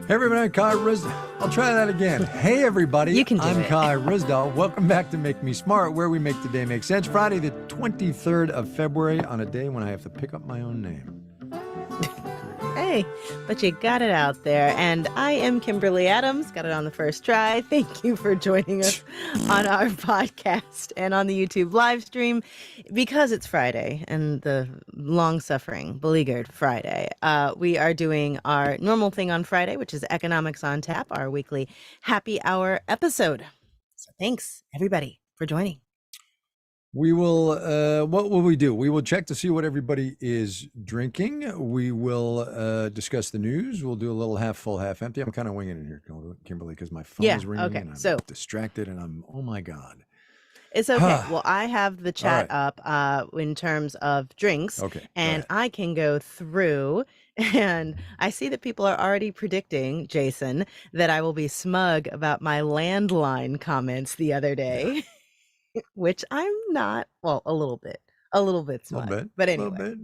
Hey everybody, I'm Kai Rizdal. I'll try that again. Hey everybody, You can do I'm it. Kai Rizdal. Welcome back to Make Me Smart, where we make today make sense. Friday the 23rd of February, on a day when I have to pick up my own name. Hey, but you got it out there. And I am Kimberly Adams, got it on the first try. Thank you for joining us on our podcast and on the YouTube live stream. Because it's Friday and the long-suffering, beleaguered Friday, we are doing our normal thing on Friday, which is Economics on Tap, our weekly happy hour episode. So thanks, everybody, for joining. We will, what will we do? We will check to see what everybody is drinking. We will discuss the news. We'll do a little half full, half empty. I'm kind of winging it here, Kimberly, because my phone is ringing and I'm distracted and I'm, oh my God. It's okay. Well, I have the chat right. up in terms of drinks, and I can go through, and I see that people are already predicting, Jason, that I will be smug about my landline comments the other day, which I'm not. Well, a little bit smug. But anyway,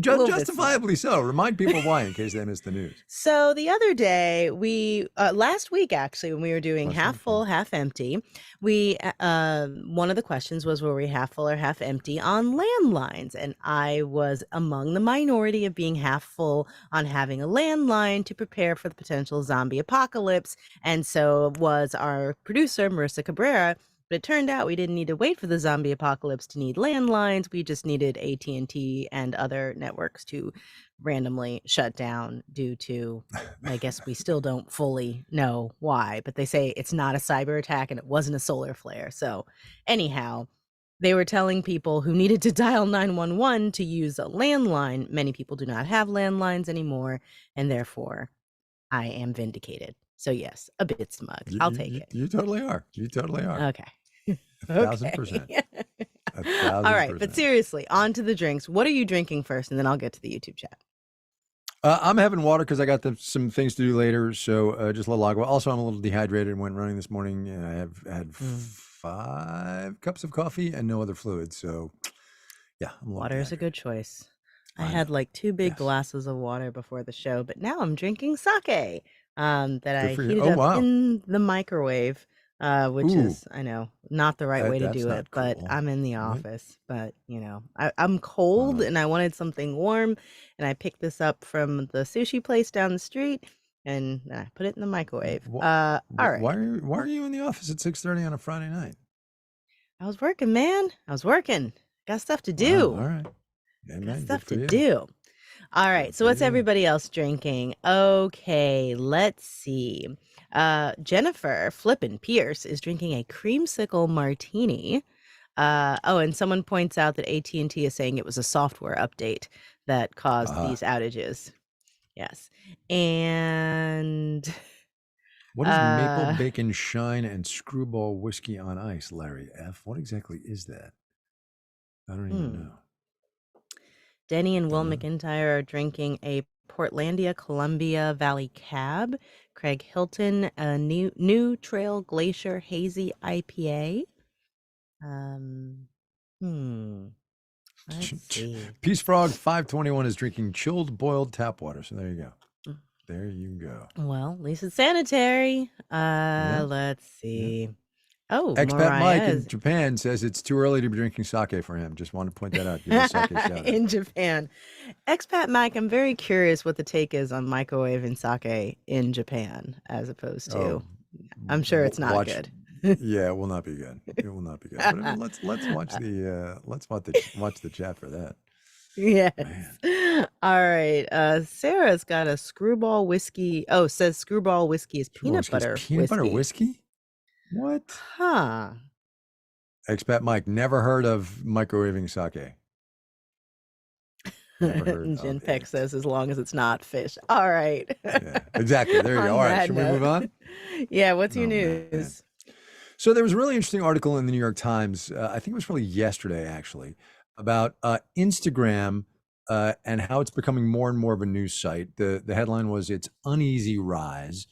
justifiably so. Remind people why in case they missed the news. So the other day, we last week actually, when we were doing half full, half empty, we one of the questions was, were we half full or half empty on landlines? And I was among the minority of being half full on having a landline to prepare for the potential zombie apocalypse. And so was our producer, Marissa Cabrera. But it turned out we didn't need to wait for the zombie apocalypse to need landlines. We just needed AT&T and other networks to randomly shut down due to, I guess we still don't fully know why, but they say it's not a cyber attack and it wasn't a solar flare. So anyhow, they were telling people who needed to dial 911 to use a landline. Many people do not have landlines anymore, and therefore I am vindicated. So yes, a bit smug. I'll take it. You totally are. You totally are. Okay. 1,000%. All right, but seriously, on to the drinks. What are you drinking first, and then I'll get to the YouTube chat. I'm having water because I got some things to do later, so just a little agua. Also, I'm a little dehydrated and went running this morning, and I have had 5 cups of coffee and no other fluids. So, yeah, water is a good choice. I had like 2 big glasses of water before the show, but now I'm drinking sake that I heated up in the microwave. Which is, I know, not the right way to do it, but I'm in the office. But, you know, I'm cold and I wanted something warm, and I picked this up from the sushi place down the street, and I put it in the microwave. All right. Why are you in the office at 6:30 on a Friday night? I was working, man. I was working. Got stuff to do. All right. Got stuff to do. All right. So what's everybody else drinking? Okay, let's see. Jennifer Flippin Pierce is drinking a creamsicle martini. And someone points out that AT&T is saying it was a software update that caused these outages. Yes. And what is maple bacon shine and screwball whiskey on ice, Larry F? What exactly is that? I don't even know. Denny and Will McIntyre are drinking a Portlandia Columbia Valley Cab. Craig Hilton, a new Trail Glacier Hazy IPA. Let's see. Peace Frog 521 is drinking chilled boiled tap water. So there you go. There you go. Well, at least it's sanitary. Let's see. Yeah. Oh, Expat Mike in Japan says it's too early to be drinking sake for him. Just want to point that out. Give a sake shout out. In Japan. Expat Mike, I'm very curious what the take is on microwaving sake in Japan as opposed to. I'm sure it's not good. Yeah, it will not be good. It will not be good. But I mean, let's watch the chat for that. Yes. Man. All right. Sarah's got a screwball whiskey. Oh, says screwball whiskey is peanut butter whiskey. Peanut butter whiskey? What? Huh. Expat Mike, never heard of microwaving sake. Jen Peck says, as long as it's not fish. All right. Yeah, exactly. There you go. All right. Should we move on? Yeah. What's your news? Man. So there was a really interesting article in the New York Times. I think it was probably yesterday, actually, about Instagram and how it's becoming more and more of a news site. The headline was "Its Uneasy Rise."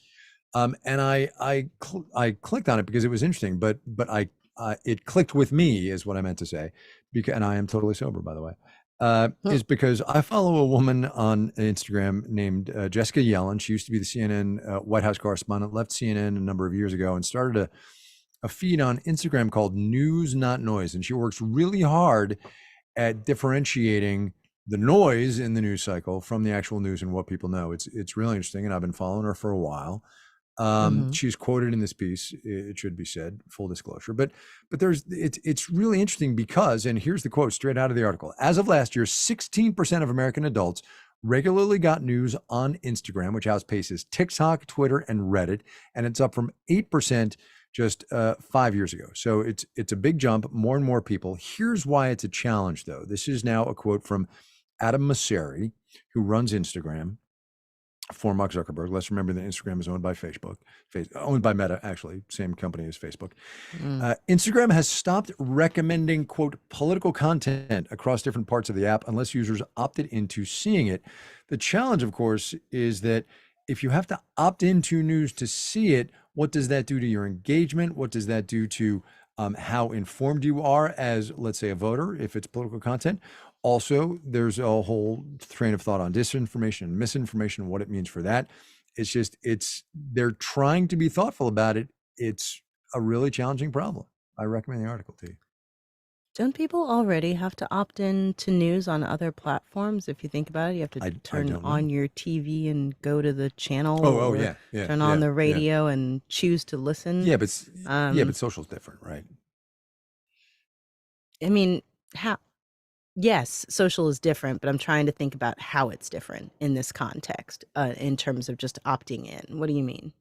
And I clicked on it because it was interesting, but it clicked with me is what I meant to say, and I am totally sober, by the way. Hmm. is because I follow a woman on Instagram named Jessica Yellen. She used to be the CNN White House correspondent, left CNN a number of years ago, and started a feed on Instagram called News Not Noise. And she works really hard at differentiating the noise in the news cycle from the actual news and what people know. It's really interesting, and I've been following her for a while. Hmm. She's quoted in this piece. It should be said, full disclosure, but it's really interesting because, and here's the quote straight out of the article: as of last year, 16% of American adults regularly got news on Instagram, which outpaces TikTok, Twitter, and Reddit, and it's up from 8% just 5 years ago. So it's a big jump. More and more people. Here's why it's a challenge, though. This is now a quote from Adam Mosseri, who runs Instagram for Mark Zuckerberg. Let's remember that Instagram is owned by Facebook, owned by Meta, actually, same company as Facebook. Mm. Instagram has stopped recommending, quote, political content across different parts of the app unless users opted into seeing it. The challenge, of course, is that if you have to opt into news to see it, what does that do to your engagement? What does that do to how informed you are as, let's say, a voter, if it's political content? Also, there's a whole train of thought on disinformation and misinformation, what it means for that. They're trying to be thoughtful about it. It's a really challenging problem. I recommend the article to you. Don't people already have to opt in to news on other platforms? If you think about it, you have to I turn don't on know. your TV and go to the channel Oh, or yeah, yeah, turn on yeah, the yeah, radio and choose to listen. yeah. Yeah, Um, but social's different, right? I mean, how yes, social is different, but I'm trying to think about how it's different in this context, in terms of just opting in. What do you mean?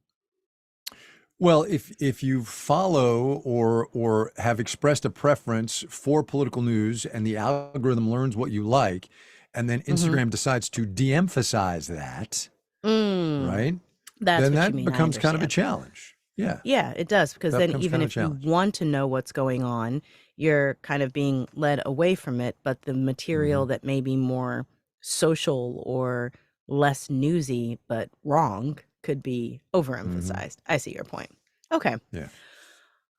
Well, if you follow or have expressed a preference for political news and the algorithm learns what you like, and then Mhm. Instagram decides to de-emphasize that, Mm, right? that's Then what you that mean, I becomes kind of a understand. challenge. Yeah, Yeah, it does, because that then becomes even kind of a if you challenge. want to know what's going on, you're kind of being led away from it, but the material Hmm. that may be more social or less newsy but wrong could be Hmm. overemphasized. I see your point. Okay. Yeah.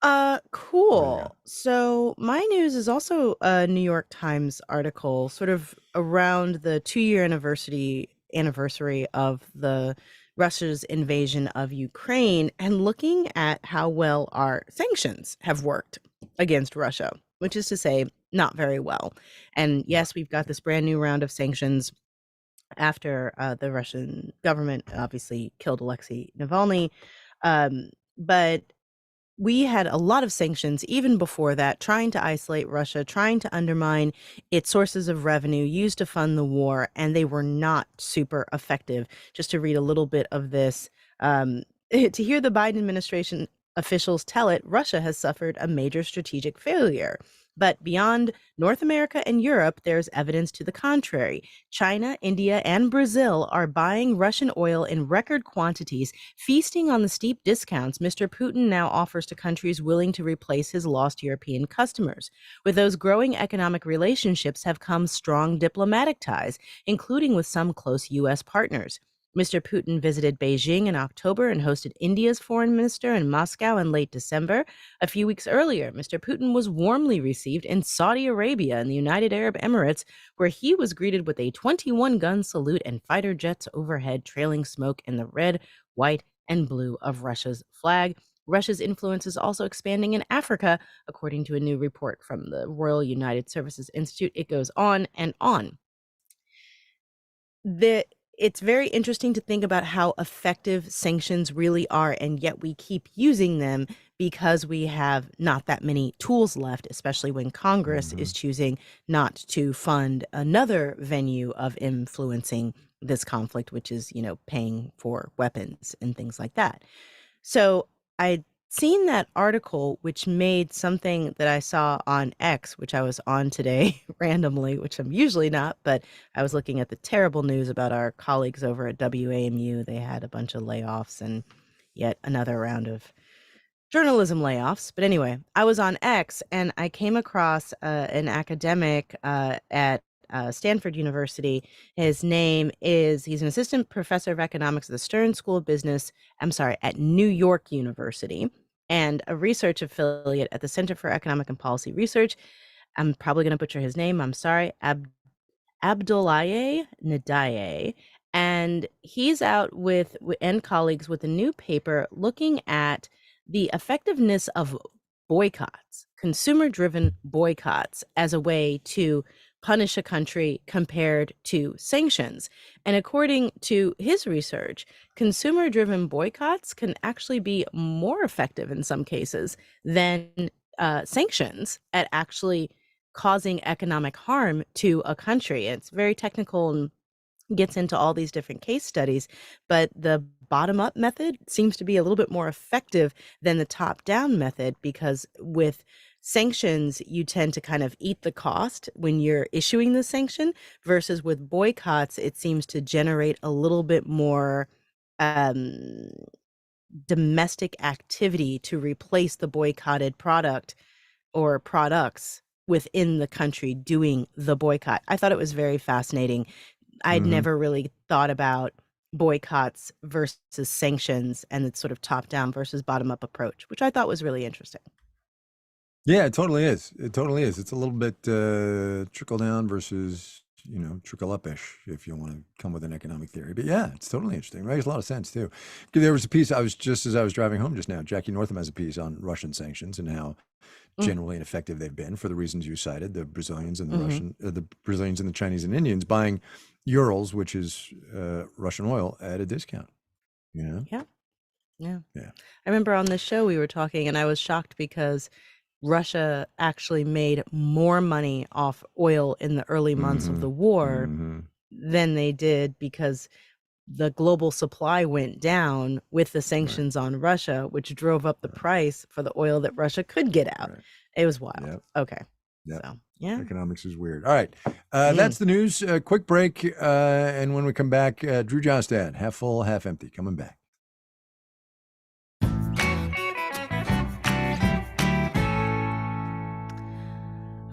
There you go. Cool. So my news is also a New York Times article, sort of around the 2-year anniversary of the Russia's invasion of Ukraine, and looking at how well our sanctions have worked against Russia, which is to say, not very well. And Right. yes, we've got this brand new round of sanctions after the Russian government obviously killed Alexei Navalny. But we had a lot of sanctions even before that, trying to isolate Russia, trying to undermine its sources of revenue used to fund the war, and they were not super effective. Just to read a little bit of this, to hear the Biden administration officials tell it, Russia has suffered a major strategic failure. But beyond North America and Europe, there's evidence to the contrary. China, India, and Brazil are buying Russian oil in record quantities, feasting on the steep discounts Mr. Putin now offers to countries willing to replace his lost European customers. With those growing economic relationships have come strong diplomatic ties, including with some close U.S. partners. Mr. Putin visited Beijing in October and hosted India's foreign minister in Moscow in late December. A few weeks earlier, Mr. Putin was warmly received in Saudi Arabia and the United Arab Emirates, where he was greeted with a 21-gun salute and fighter jets overhead trailing smoke in the red, white, and blue of Russia's flag. Russia's influence is also expanding in Africa, according to a new report from the Royal United Services Institute. It goes on and on. The It's very interesting to think about how effective sanctions really are, and yet we keep using them because we have not that many tools left, especially when Congress Hmm. is choosing not to fund another venue of influencing this conflict, which is, paying for weapons and things like that. So I'd seen that article, which made something that I saw on X, which I was on today randomly, which I'm usually not, but I was looking at the terrible news about our colleagues over at WAMU. They had a bunch of layoffs and yet another round of journalism layoffs. But anyway, I was on X and I came across an academic at Stanford University. He's an assistant professor of economics at the Stern School of Business. I'm sorry, at New York University, and a research affiliate at the Center for Economic and Policy Research. I'm probably going to butcher his name. I'm sorry. Abdoulaye Ndiaye, and he's out with and colleagues with a new paper looking at the effectiveness of boycotts, consumer-driven boycotts, as a way to punish a country compared to sanctions. And according to his research, consumer-driven boycotts can actually be more effective in some cases than sanctions at actually causing economic harm to a country. It's very technical and gets into all these different case studies, but the bottom up method seems to be a little bit more effective than the top down method, because with sanctions, you tend to kind of eat the cost when you're issuing the sanction, versus with boycotts, it seems to generate a little bit more um, domestic activity to replace the boycotted product or products within the country doing the boycott. I thought it was very fascinating. I'd Mm-hmm. never really thought about boycotts versus sanctions and the sort of top down versus bottom up approach, which I thought was really interesting. Yeah, it totally is. It totally is. It's a little bit trickle down versus, trickle up-ish, if you want to come with an economic theory. But yeah, it's totally interesting. It makes a lot of sense too. There was a piece as I was driving home just now, Jackie Northam has a piece on Russian sanctions and how generally ineffective they've been for the reasons you cited, the Brazilians and the Brazilians and the Chinese and Indians buying Urals, which is Russian oil, at a discount. Yeah. I remember on this show we were talking, and I was shocked because Russia actually made more money off oil in the early months of the war than they did, because the global supply went down with the sanctions on Russia, which drove up the price for the oil that Russia could get out. It was wild. Okay. So, yeah. Economics is weird. All right. That's the news. Quick break. And when we come back, Drew Jostad, half full, half empty, coming back.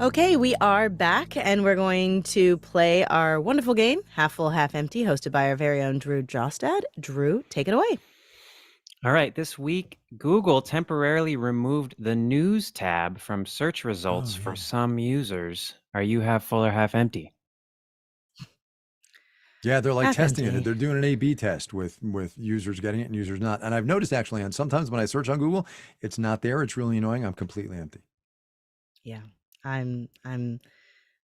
Okay, we are back, and we're going to play our wonderful game, Half Full, Half Empty, hosted by our very own Drew Jostad. Drew, take it away. All right, this week, Google temporarily removed the News tab from search results for some users. Are you half full or half empty? Yeah, they're like Half testing empty. it. They're doing an A/B test with users getting it and users not. And I've noticed actually, and sometimes when I search on Google, it's not there. It's really annoying. I'm completely empty. Yeah, I'm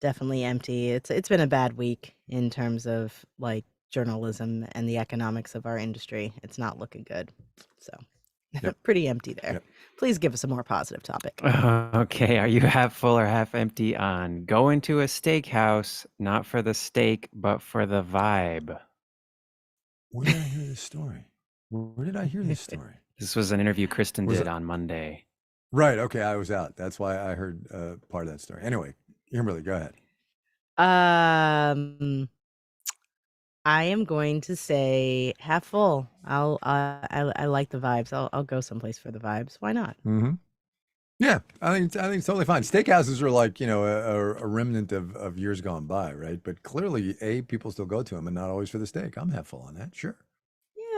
definitely empty. It's been a bad week in terms of like journalism and the economics of our industry. It's not looking good. So pretty empty there. Please give us a more positive topic. Okay, are you half full or half empty on going to a steakhouse, not for the steak, but for the vibe? Where did I hear this story? Where did I hear this story? This was an interview Kristen did on Monday. Right. Okay. I was out. That's why I heard part of that story. Anyway, Kimberly, go ahead. I am going to say half full. I like the vibes. I'll go someplace for the vibes. Why not? Yeah, I think it's totally fine. Steakhouses are like, a remnant of years gone by, right? But clearly, people still go to them, and not always for the steak. I'm half full on that. Sure.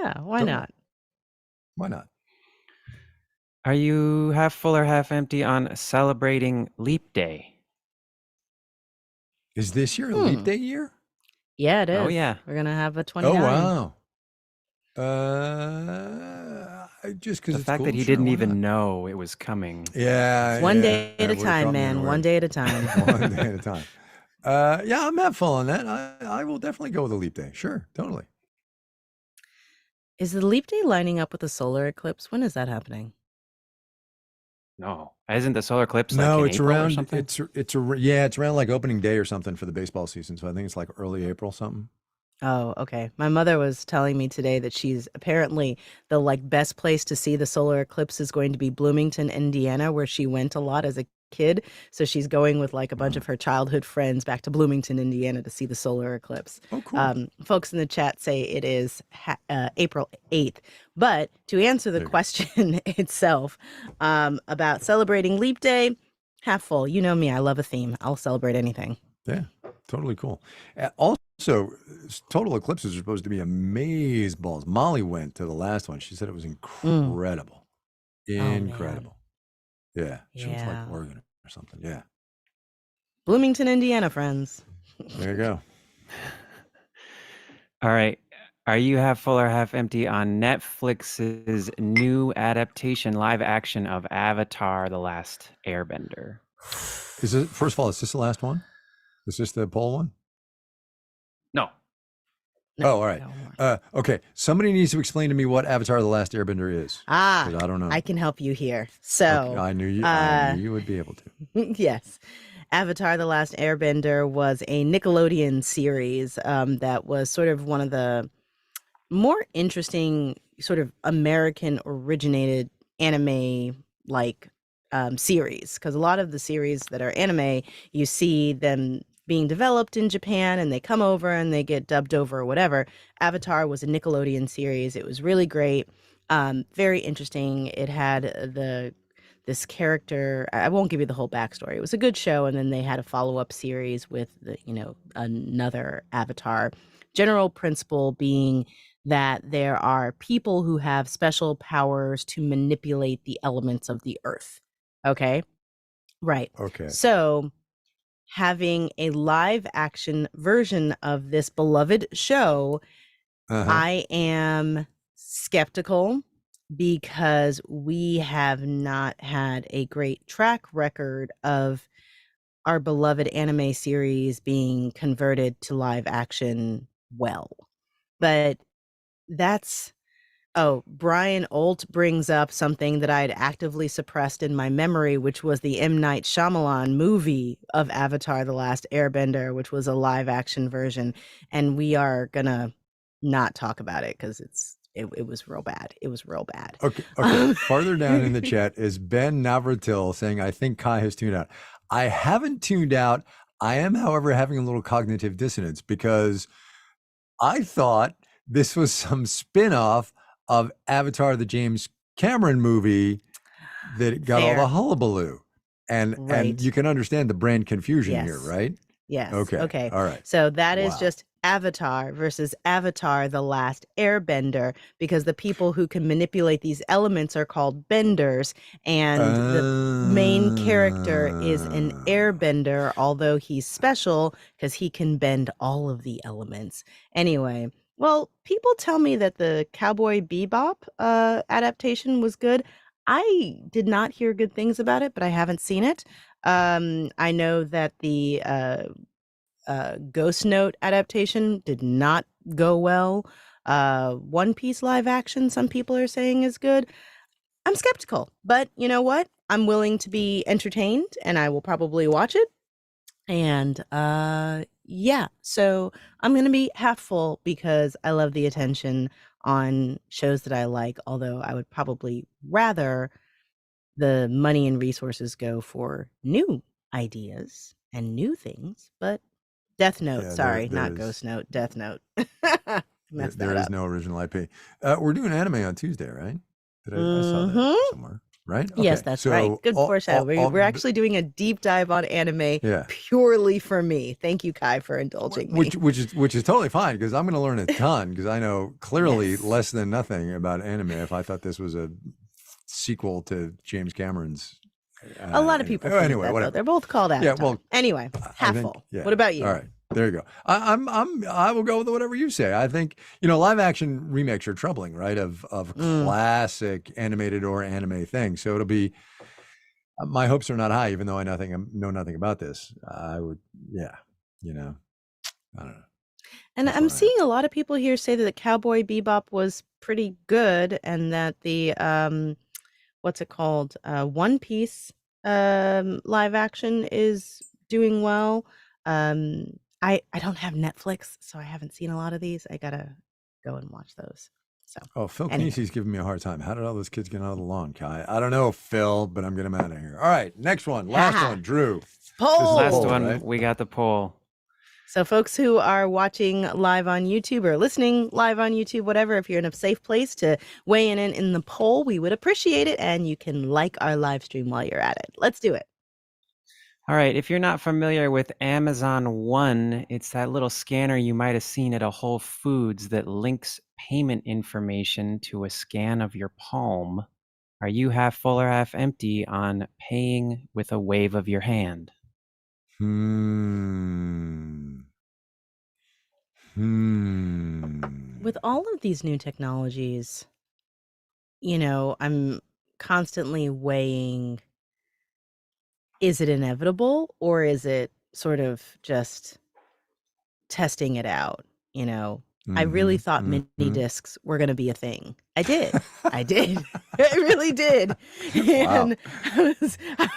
Yeah. Why not? Why not? Are you half full or half empty on celebrating Leap Day? Is this year a Leap Day year? Yeah, it is. Oh, yeah. We're going to have a 29. Oh, wow. Just because the fact that he didn't even know it was coming. Yeah. One day at a time, man. One day at a time. One day at a time. Yeah, I'm half full on that. I will definitely go with a Leap Day. Sure. Totally. Is the Leap Day lining up with the solar eclipse? When is that happening? No, isn't the solar eclipse no, like in it's April around or something? It's around like opening day or something for the baseball season. So I think it's like early April something. Oh, okay. My mother was telling me today that she's apparently the best place to see the solar eclipse is going to be Bloomington, Indiana, where she went a lot as a kid. So she's going with a bunch of her childhood friends back to Bloomington, Indiana to see the solar eclipse. Oh, cool. Folks in the chat say it is April 8th. But to answer the question itself about celebrating Leap Day, half full. You know me. I love a theme. I'll celebrate anything. Yeah, totally cool. Also, total eclipses are supposed to be amazeballs. Molly went to the last one. She said it was incredible. Incredible. Yeah. She was like Oregon or something. Yeah. Bloomington, Indiana, friends. There you go. All right. Are you half full or half empty on Netflix's new adaptation live action of Avatar: The Last Airbender? First of all, is this the last one? Is this the poll one? No. No, Oh, all right. no more. Okay. Somebody needs to explain to me what Avatar: The Last Airbender is. Ah, 'Cause I don't know. I can help you here. Okay, So, I knew you would be able to. yes. Avatar: The Last Airbender was a Nickelodeon series that was sort of one of the more interesting sort of American originated anime like series, because a lot of the series that are anime, you see them being developed in Japan and they come over and they get dubbed over or whatever. Avatar was a Nickelodeon series. It was really great, very interesting. It had this character. I won't give you the whole backstory. It was a good show, and then they had a follow-up series with another Avatar. General principle being that there are people who have special powers to manipulate the elements of the earth. Okay? Right. Okay. So, having a live action version of this beloved show, I am skeptical because we have not had a great track record of our beloved anime series being converted to live action well. But that's Brian Olt brings up something that I had actively suppressed in my memory, which was the M. Night Shyamalan movie of Avatar: The Last Airbender, which was a live action version. And we are gonna not talk about it because it was real bad. It was real bad. Okay. Farther down in the chat is Ben Navratil saying, I think Kai has tuned out. I haven't tuned out. I am, however, having a little cognitive dissonance because I thought this was some spin-off of Avatar, the James Cameron movie that got all Fair. the hullabaloo. And Right. you can understand the brand confusion here, Yes. right? Yes. Okay. All right. So that is Wow. just Avatar versus Avatar: The Last Airbender, because the people who can manipulate these elements are called benders, and the main character is an airbender, although he's special because he can bend all of the elements. Anyway, well, people tell me that the Cowboy Bebop adaptation was good. I did not hear good things about it, but I haven't seen it. I know that the Ghost Note adaptation did not go well. One Piece live action, some people are saying is good. I'm skeptical, but you know what? I'm willing to be entertained, and I will probably watch it. And yeah, so I'm gonna be half full because I love the attention on shows that I like. Although I would probably rather the money and resources go for new ideas and new things. But Death Note, Yeah, sorry, there not is- Ghost Note, Death Note. Messed There that is up. no original IP. We're doing anime on Tuesday, right? I saw that Mhm. somewhere, right? Yes, Okay, that's so right. Good foreshadow. We're all- actually doing a deep dive on anime Yeah. purely for me. Thank you, Kai, for indulging me. which is totally fine because I'm going to learn a ton because I know clearly Yes. less than nothing about anime. If I thought this was a sequel to James Cameron's, A lot of people think anyway, that, whatever. though. They're both called Avatar. Yeah, well, anyway, I half think- full. yeah. What about you? All right, there you go. I will go with whatever you say. I think live action remakes are troubling, right? Of classic animated or anime things. So it'll be. My hopes are not high, even though I know nothing about this. I would, yeah, I don't know. And That's I'm what I seeing a lot of people here say that Cowboy Bebop was pretty good, and that the what's it called? One Piece live action is doing well. I don't have Netflix, so I haven't seen a lot of these. I gotta go and watch those. So Oh, Phil anyway. Casey's giving me a hard time. How did all those kids get out of the lawn, Kai? I don't know, Phil, but I'm getting him out of here. All right, next one. Last one, Drew. Poll. Last poll, one, right? we got the poll. So folks who are watching live on YouTube or listening live on YouTube, whatever, if you're in a safe place to weigh in the poll, we would appreciate it. And you can like our live stream while you're at it. Let's do it. All right, if you're not familiar with Amazon One, it's that little scanner you might have seen at a Whole Foods that links payment information to a scan of your palm. Are you half full or half empty on paying with a wave of your hand? With all of these new technologies, I'm constantly weighing, is it inevitable or is it sort of just testing it out? I really thought mini discs were going to be a thing. I did. I really did. Wow. And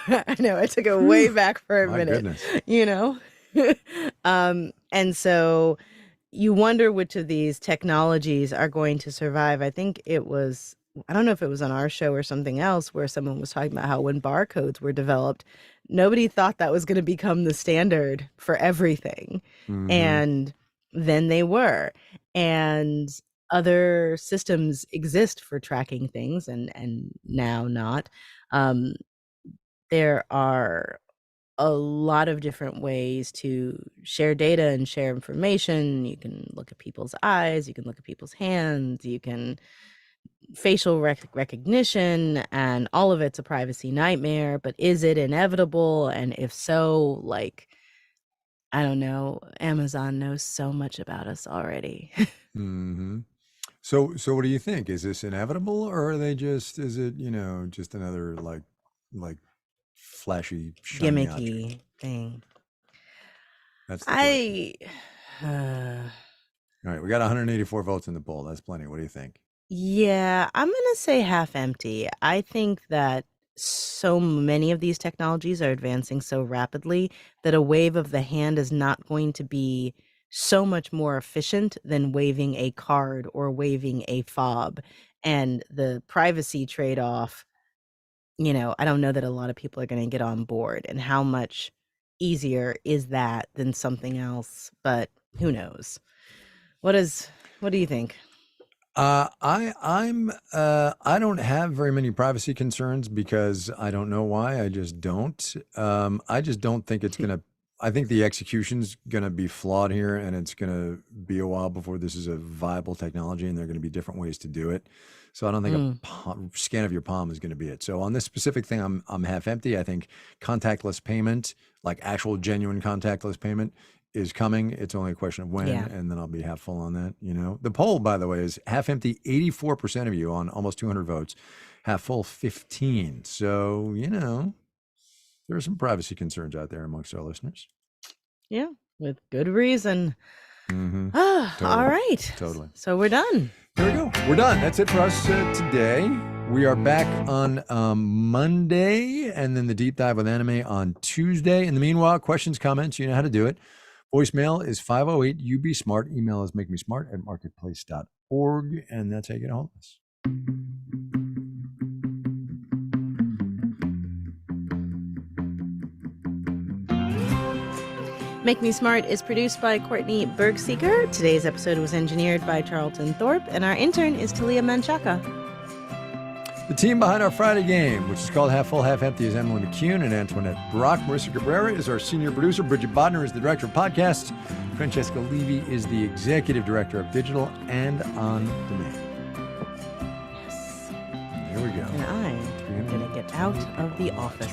I know I took it way back for a My minute, goodness. And so you wonder which of these technologies are going to survive. I think I don't know if it was on our show or something else where someone was talking about how when barcodes were developed, nobody thought that was going to become the standard for everything. And then they were. And other systems exist for tracking things and now not. There are a lot of different ways to share data and share information. You can look at people's eyes, you can look at people's hands, you can facial recognition, and all of it's a privacy nightmare. But is it inevitable? And if so, I don't know, Amazon knows so much about us already. So what do you think? Is this inevitable, or are they is it, just another like flashy, shiny object? Gimmicky thing. That's the question. I All right, we got 184 votes in the poll. That's plenty. What do you think? Yeah, I'm gonna say half empty. I think that so many of these technologies are advancing so rapidly that a wave of the hand is not going to be so much more efficient than waving a card or waving a fob. And the privacy trade-off, I don't know that a lot of people are going to get on board. And how much easier is that than something else? But who knows? What do you think? I don't have very many privacy concerns because I don't know why. I just don't. I just don't think it's gonna. I think the execution's gonna be flawed here, and it's gonna be a while before this is a viable technology, and there are gonna be different ways to do it. So I don't think a scan of your palm is gonna be it. So on this specific thing, I'm half empty. I think contactless payment, like actual genuine contactless payment, is coming. It's only a question of when, and then I'll be half full on that. The poll, by the way, is half empty, 84% of you on almost 200 votes, half full 15. So, there are some privacy concerns out there amongst our listeners. Yeah, with good reason. Totally. All right. Totally. So we're done. There we go. We're done. That's it for us today. We are back on Monday, and then the deep dive with anime on Tuesday. In the meanwhile, questions, comments, you know how to do it. Voicemail is 508-UB-SMART. Email is makemesmart@marketplace.org. And that's how you get a hold of us. Make Me Smart is produced by Courtney Bergseeker. Today's episode was engineered by Charlton Thorpe, and our intern is Talia Manchaka. The team behind our Friday game, which is called Half Full, Half Empty, is Emily McCune and Antoinette Brock. Marissa Cabrera is our senior producer. Bridget Bodner is the director of podcasts. Francesca Levy is the executive director of digital and on demand. Yes. There we go. And I'm going to get out of the office.